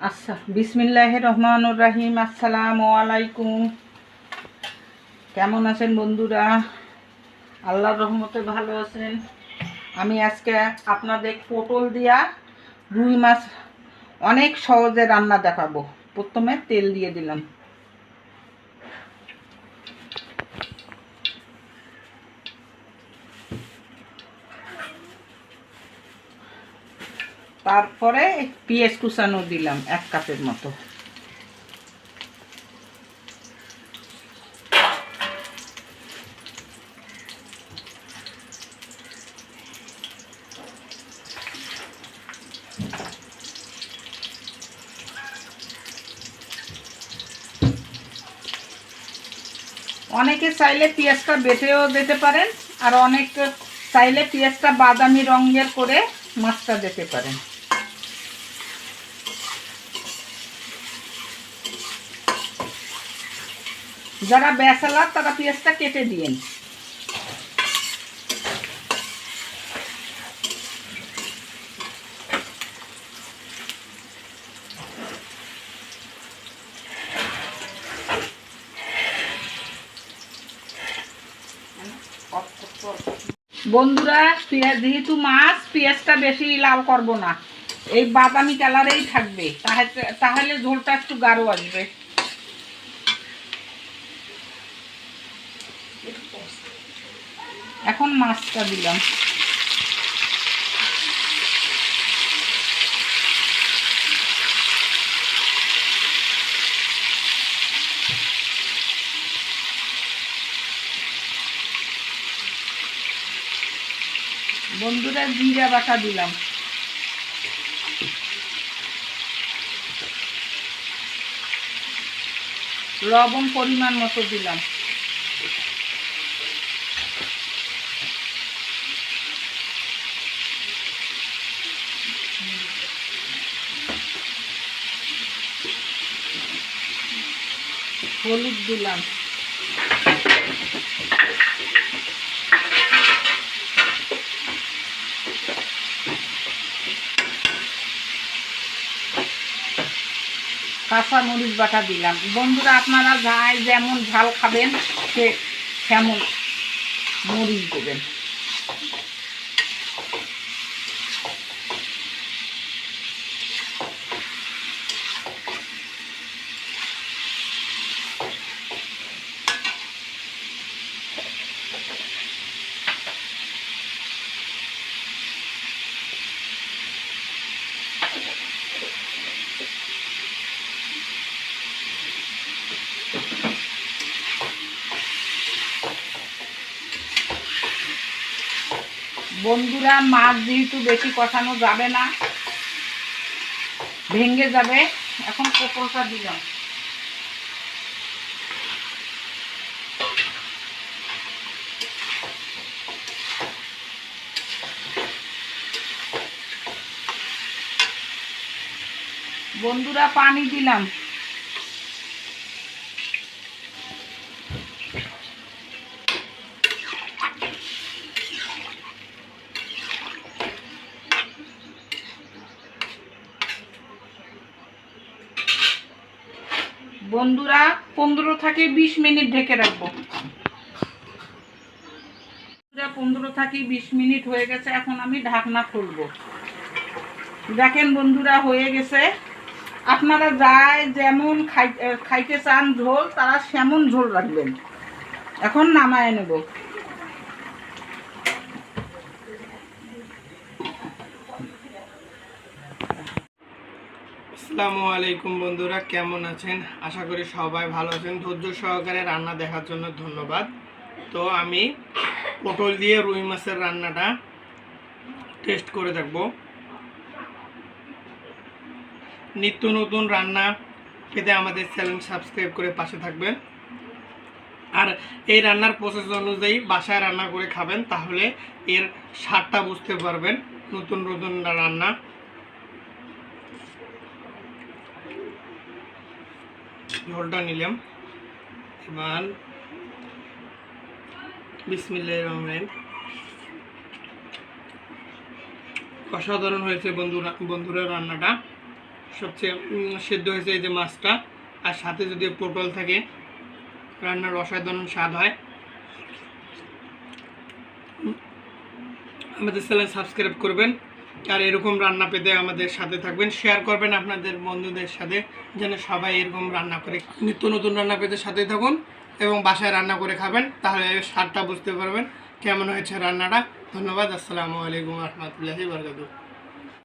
আচ্ছা, বিসমিল্লাহির রহমানির রহিম। আসসালামু আলাইকুম। কেমন আছেন বন্ধুরা? আল্লাহর রহমতে ভালো আছেন। আমি আজকে আপনাদের পটল দিয়া রুই মাছ অনেক সহজে রান্না দেখাবো। প্রথমে তেল দিয়ে দিলাম, তারপরে পেঁয়াজ কুচানো দিলাম 1 কাপের মতো। অনেকে চাইলে পেঁয়াজটা বেটেও দিতে পারেন, আর অনেকে চাইলে পেঁয়াজটা বাদামি রঙের করে মাছটা দিতে পারেন। যারা ব্যাচেলার তারা পেঁয়াজটা কেটে দিয়েন। বন্ধুরা, পেঁয়াজ যেহেতু মাছ, পেঁয়াজটা বেশি লাল করব না, এই বাদামি কালারেই থাকবে, তাহলে ঝোলটা একটু গাঢ় আসবে। এখন মাছটা দিলাম। বন্ধুরা, জিরা বাটা দিলাম, লবণ পরিমাণ মতো দিলাম, হলুদ দিলাম, কাঁচা মরিচ বাটা দিলাম। বন্ধুরা, আপনারা যাই যেমন ঝাল খাবেন সে তেমন মরিচ দেবেন। বন্ধুরা, মাছ যেহেতু বেশি কষানো যাবে না, ভেঙে যাবে, এখন পটলটা দিলাম। বন্ধুরা, পানি দিলাম। বন্ধুরা, 15 থেকে 20 মিনিট ঢেকে রাখবো। 15 থেকে 20 মিনিট হয়ে গেছে, এখন আমি ঢাকনা খুলবো। দেখেন বন্ধুরা, হয়ে গেছে। আপনারা যাই যেমন খাইতে চান ঝোল, তারা সেমন ঝোল রাখবেন। এখন নামায় নেব। আসসালামু আলাইকুম বন্ধুরা, কেমন আছেন? আশা করি সবাই ভালো আছেন। ধৈর্য সহকারে রান্না দেখার জন্য ধন্যবাদ। তো আমি পটল দিয়ে রুই মাছের রান্নাটা টেস্ট করে দেখব। নিত্য নতুন রান্না পেতে আমাদের চ্যানেল সাবস্ক্রাইব করে পাশে থাকবেন। আর এই রান্নার প্রসেস অনুযায়ী বাসায় রান্না করে খাবেন, তাহলে এর স্বাদটা বুঝতে পারবেন। নতুন নতুন রান্না। ঝোলটা নিলাম, এবার বিসমিল্লাহির রহমানির রহিম। অসাধারণ হয়েছে বন্ধুরা রান্নাটা। সবচেয়ে সিদ্ধ হয়েছে এই যে মাছটা, আর সাথে যদি পটল থাকে রান্নার অসাধারণ স্বাদ হয়। আমাদের চ্যানেল সাবস্ক্রাইব করবেন, আর এরকম রান্না পেতে আমাদের সাথে থাকবেন, শেয়ার করবেন আপনাদের বন্ধুদের সাথে, যেন সবাই এরকম রান্না করে নিত্য নতুন রান্না পেতে সাথে থাকুন এবং বাসায় রান্না করে খাবেন, তাহলে স্বাদটা বুঝতে পারবেন কেমন হয়েছে রান্নাটা। ধন্যবাদ। আসসালামু আলাইকুম রহমতুল্লাহি বারাকাতুহু।